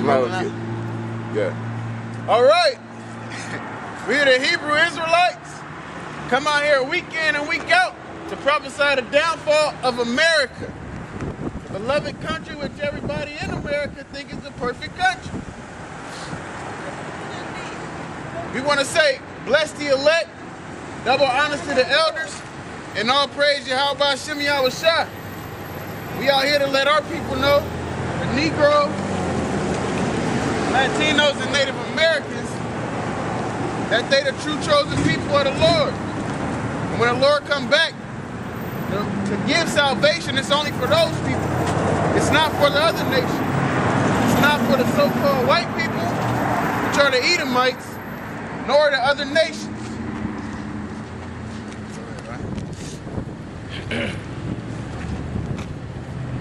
Yeah. All right. We're the Hebrew Israelites. Come out here week in and week out to prophesy the downfall of America. The beloved country which everybody in America thinks is the perfect country. We want to say, bless the elect, double honors to the elders, and all praise Yahweh Hashem Yahweh Shah. We out here to let our people know, the Negroes, Latinos, and Native Americans, that they the true chosen people of the Lord. And when the Lord come back to give salvation, it's only for those people. It's not for the other nations. It's not for the so-called white people, which are the Edomites, nor the other nations.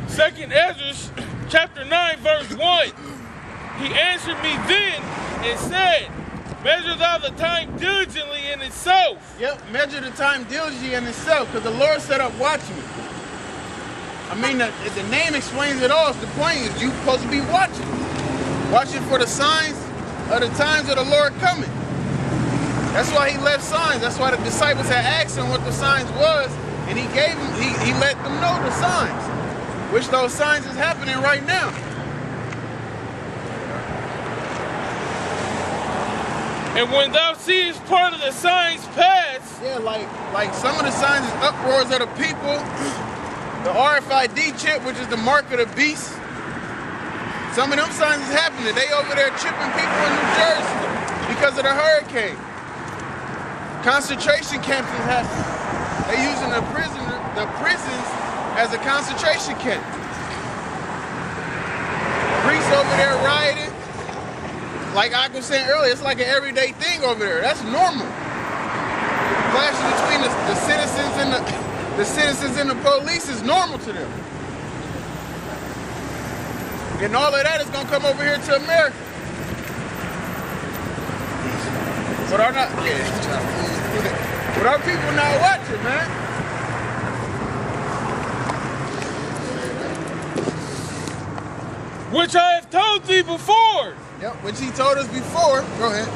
Second Ezra, chapter 9, verse 1. He answered me then and said, measure thou the time diligently in itself. Yep, measure the time diligently in itself, because the Lord set up watchmen. I mean, the name explains it all. The point is you're supposed to be watching. Watching for the signs of the times of the Lord coming. That's why he left signs. That's why the disciples had asked him what the signs was, and he gave them, he let them know the signs, which those signs is happening right now. And when thou seest part of the signs pass, yeah, like some of the signs is uproars of the people, the RFID chip, which is the mark of the beast. Some of them signs is happening. They over there chipping people in New Jersey because of the hurricane. Concentration camps is happening. They using the prisons as a concentration camp. Priests over there rioting. Like I was saying earlier, it's like an everyday thing over there. That's normal. Clashes between the citizens and the police is normal to them. And all of that is gonna come over here to America. But our people not watching, man. which I have told thee before. Yep, which he told us before. Go ahead.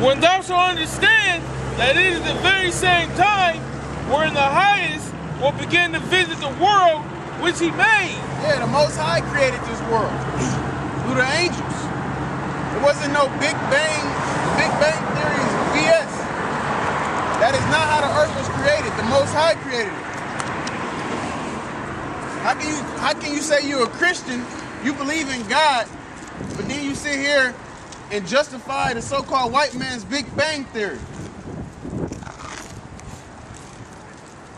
When thou shalt understand that it is the very same time wherein the highest will begin to visit the world which he made. Yeah, the Most High created this world through the angels. It wasn't no Big Bang Theory is BS. That is not how the earth was created. The Most High created it. How can you say you're a Christian, you believe in God, but then you sit here and justify the so-called white man's Big Bang Theory?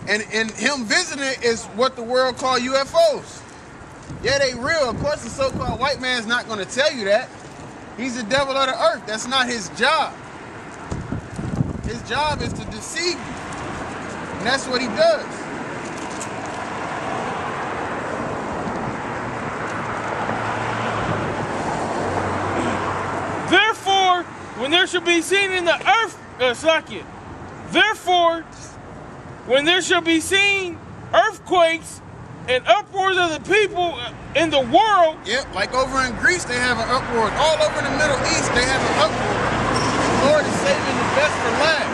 And him visiting it is what the world call UFOs. Yeah, they real. Of course, the so-called white man's not going to tell you that. He's the devil of the earth. That's not his job. His job is to deceive you. And that's what he does. Therefore, when there shall be seen in the earth, therefore, when there shall be seen earthquakes and uproars of the people in the world. Yep, like over in Greece, they have an uproar. All over in the Middle East, they have an uproar. The Lord is saving the best for last,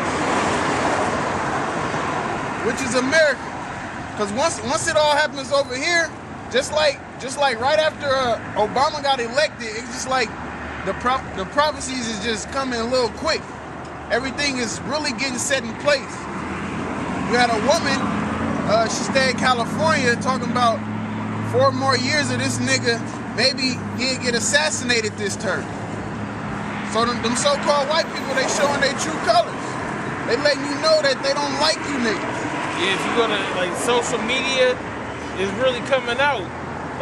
which is America. Because once it all happens over here, just like right after Obama got elected, it's just like the prophecies is just coming a little quick. Everything is really getting set in place. We had a woman, she stayed in California, talking about 4 more years of this nigga, maybe he'd get assassinated this term. So them so-called white people, they showing their true colors. They letting you know that they don't like you niggas. Yeah, if you go to like social media, it's really coming out.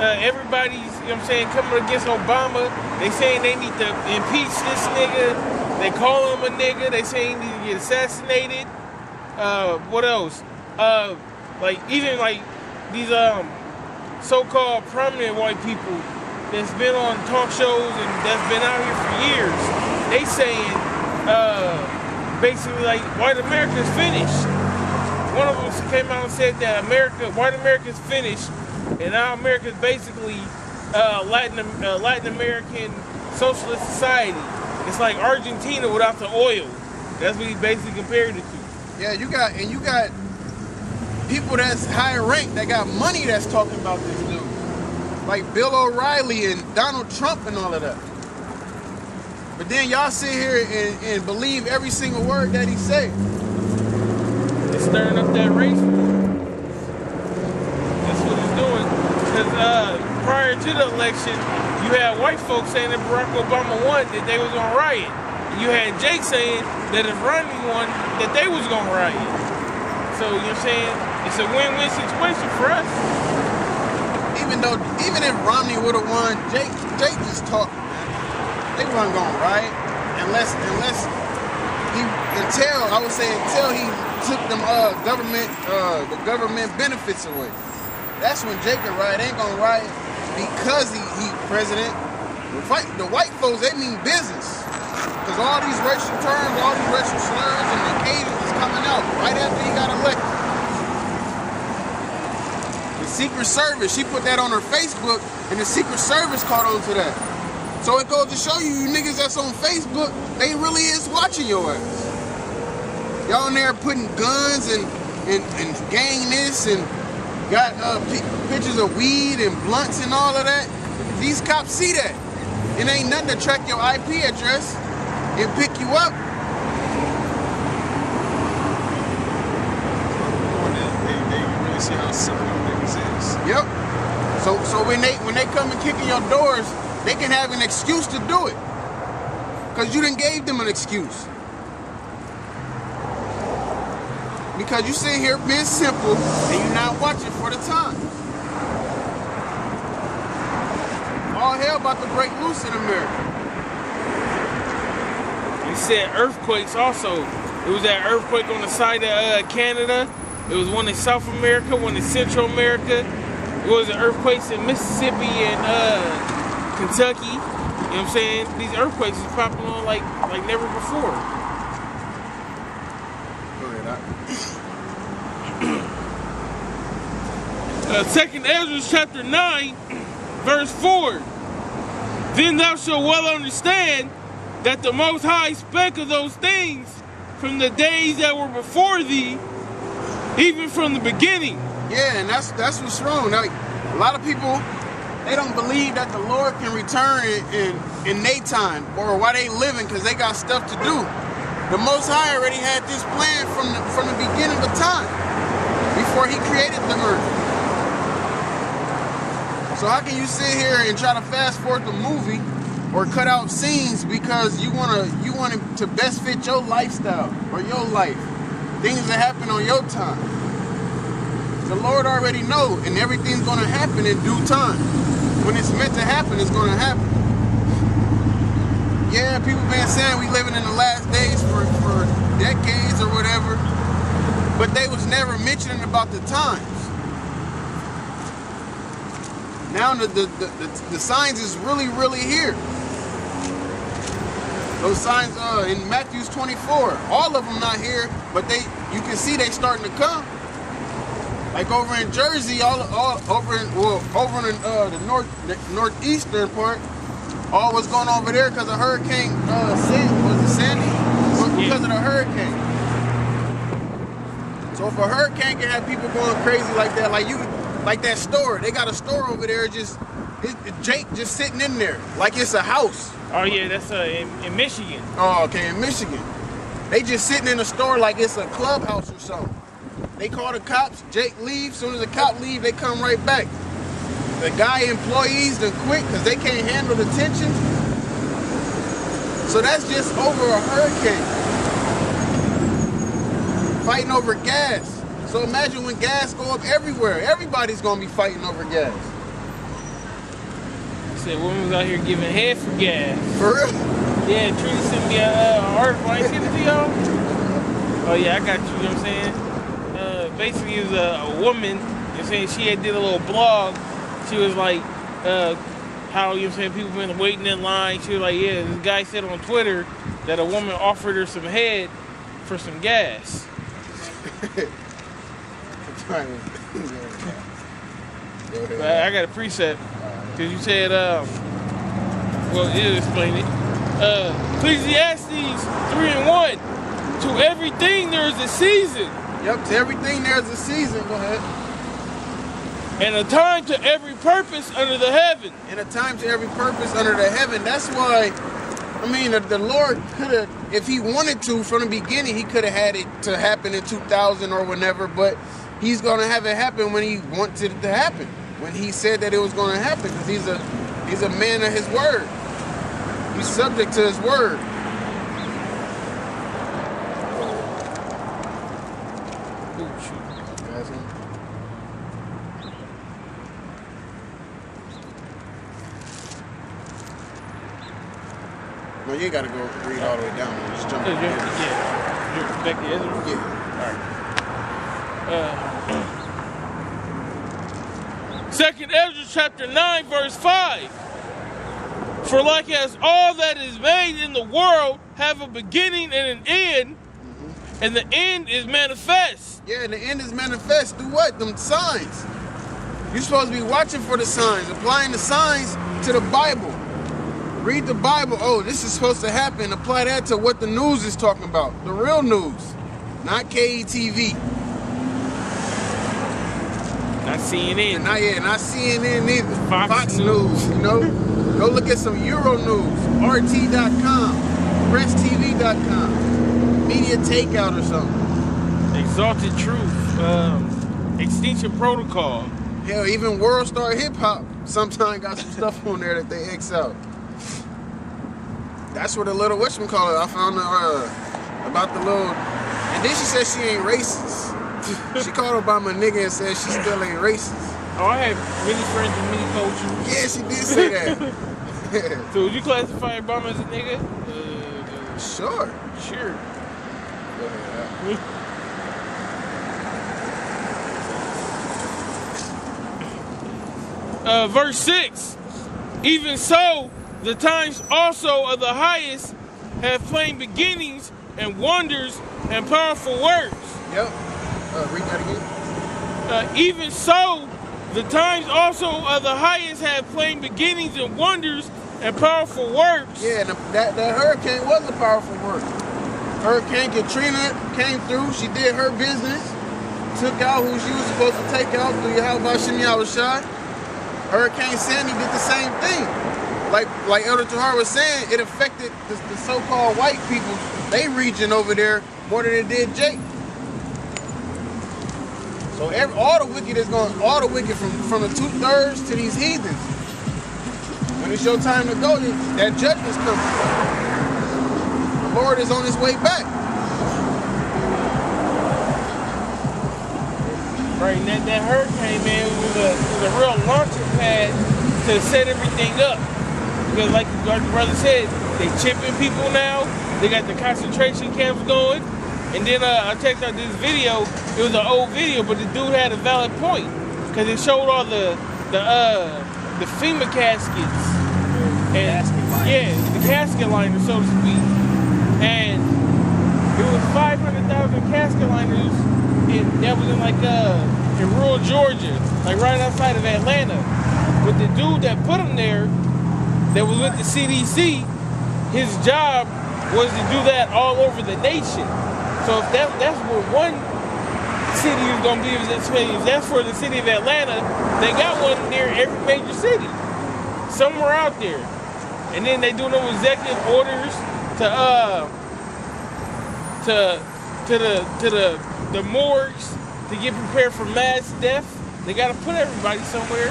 Everybody's, you know what I'm saying, coming against Obama. They saying they need to impeach this nigga. They call him a nigga. They say he need to get assassinated. What else? Like even like these so-called prominent white people that's been on talk shows and that's been out here for years. They saying basically like white America's finished. One of them came out and said that white America's finished, and now America's basically Latin American socialist society. It's like Argentina without the oil. That's what he basically compared it to. Yeah, you got people that's higher ranked that got money that's talking about this dude. Like Bill O'Reilly and Donald Trump and all of that. But then y'all sit here and believe every single word that he say. It's stirring up that race war. That's what it's doing. Because prior to the election, you had white folks saying that Barack Obama won, that they was going to riot. You had Jake saying that if Romney won, that they was going to riot. So, you know what I'm saying? It's a win-win situation for us. Even if Romney would have won, Jake just talked, man. They weren't going to riot until he took them the government benefits away. That's when Jake could riot. They ain't going to riot because he president. The white folks, they mean business. Because all these racial terms, all these racial slurs and occasions is coming out right after he got elected. The Secret Service, she put that on her Facebook, and the Secret Service caught on to that. So it goes to show you niggas that's on Facebook, they really is watching your ass. Y'all in there putting guns and gang this and got pictures of weed and blunts and all of that. These cops see that. It ain't nothing to track your IP address and pick you up. They really see how simple niggas is. Yep. So when they come and kick in your doors, they can have an excuse to do it. Because you done gave them an excuse. Because you sit here being simple and you're not watching for the time. All hell about to break loose in America. You said earthquakes also. It was that earthquake on the side of Canada. It was one in South America, one in Central America. It was earthquakes in Mississippi and Kentucky. You know what I'm saying? These earthquakes is popping on like never before. Go ahead, 2nd Ezra chapter 9, verse 4. Then thou shalt well understand that the Most High spake of those things from the days that were before thee, even from the beginning. Yeah, and that's what's wrong. Like, a lot of people, they don't believe that the Lord can return in their time or while they living because they got stuff to do. The Most High already had this plan from the beginning of time, before he created the earth. So how can you sit here and try to fast forward the movie or cut out scenes because you want it to best fit your lifestyle or your life, things that happen on your time? The Lord already know, and everything's going to happen in due time. When it's meant to happen, it's going to happen. Yeah, people been saying we living in the last days for decades or whatever, but they was never mentioning about the times. Now the signs is really, really here. Those signs in Matthew's 24, all of them not here, but you can see they starting to come. Like over in Jersey, over in the northeastern part, all what's going on over there because of Hurricane Sandy? Because of the hurricane. So if a hurricane can have people going crazy like that, like that store, they got a store over there, Jake just sitting in there like it's a house. Oh yeah, that's in Michigan. Oh, okay, in Michigan. They just sitting in a store like it's a clubhouse or something. They call the cops, Jake leaves, soon as the cop leave, they come right back. The employees done quit because they can't handle the tension. So that's just over a hurricane. Fighting over gas. So imagine when gas go up everywhere. Everybody's gonna be fighting over gas. I said women was out here giving head for gas. For real? Yeah, Trina sent me an article. I ain't sent it to y'all. Oh yeah, I got you. You know what I'm saying? Basically, it was a woman. You know what I'm saying? She had did a little blog. She was like, how, you know what I'm saying, people been waiting in line. She was like, yeah, this guy said on Twitter that a woman offered her some head for some gas. But I got a preset. Because you said, well, it'll explain it. Ecclesiastes 3:1. To everything there is a season. Yep, to everything there's a season. Go ahead. And a time to every purpose under the heaven. And a time to every purpose under the heaven. That's why, I mean, the Lord could have, if he wanted to, from the beginning, he could have had it to happen in 2000 or whenever, but he's going to have it happen when he wants it to happen. When he said that it was going to happen, because he's a man of his word. He's subject to his word. No, you ain't got to go read all the way down. Just jump in. Yeah. You're back to Ezra? Yeah. All right. 2nd Ezra chapter 9, verse 5. For like as all that is made in the world have a beginning and an end, and the end is manifest. Yeah, and the end is manifest. Do what? Them signs. You're supposed to be watching for the signs, applying the signs to the Bible. Read the Bible. Oh, this is supposed to happen. Apply that to what the news is talking about. The real news. Not KETV. Not CNN. Not CNN either. Fox News, you know? Go look at some Euro News. RT.com. PressTV.com. Media Takeout or something. Exalted Truth. Extinction Protocol. Hell, even World Star Hip Hop sometimes got some stuff on there that they X out. That's where the little whatchamacallit, I found about the little, and then she said she ain't racist. She called Obama a nigga and said she still ain't racist. Oh, I have many friends with many cultures. Yeah, she did say that. So would you classify Obama as a nigga? Sure. Sure. Go ahead. Verse 6. Even so, the times also of the highest have plain beginnings and wonders and powerful works. Yep. Read that again. Even so, the times also of the highest have plain beginnings and wonders and powerful works. Yeah, and that hurricane was a powerful work. Hurricane Katrina came through. She did her business. Took out who she was supposed to take out through Yahweh Shem Yahushai. Hurricane Sandy did the same thing. Like Elder Tahar was saying, it affected the so-called white people, they region over there, more than it did Jake. So all the wicked from the 2/3 to these heathens. When it's your time to go, that judgment's coming. The Lord is on his way back. Right, and that hurricane, man, was a real launching pad to set everything up. Because like the brother said, they chipping people now. They got the concentration camps going. And then I checked out this video. It was an old video, but the dude had a valid point. Because it showed all the FEMA caskets. And, the casket liner, so to speak. And it was 500,000 casket liners that was in in rural Georgia, like right outside of Atlanta. But the dude that put them there, that was with the CDC, his job was to do that all over the nation. So if that's what one city is gonna be, if that's for the city of Atlanta, they got one near every major city, somewhere out there. And then they do those executive orders to the morgues to get prepared for mass death. They gotta put everybody somewhere.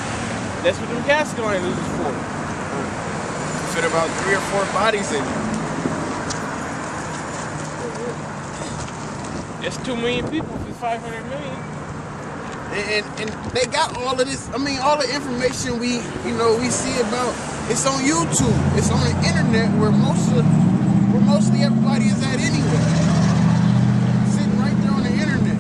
That's what them casket liners is for. Fit about 3 or 4 bodies in it. That's 2 million people for 500 million. And they got all of this. I mean, all the information we see about. It's on YouTube. It's on the internet where mostly everybody is at anyway. Sitting right there on the internet,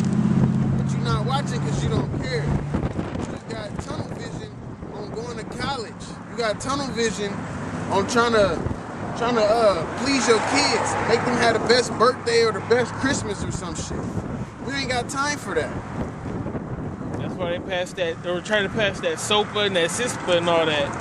but you're not watching because you don't care. You got tunnel vision on going to college. You got tunnel vision on trying to please your kids, make them have the best birthday or the best Christmas or some shit. We ain't got time for that. That's why they were trying to pass that SOPA and that CISPA and all that.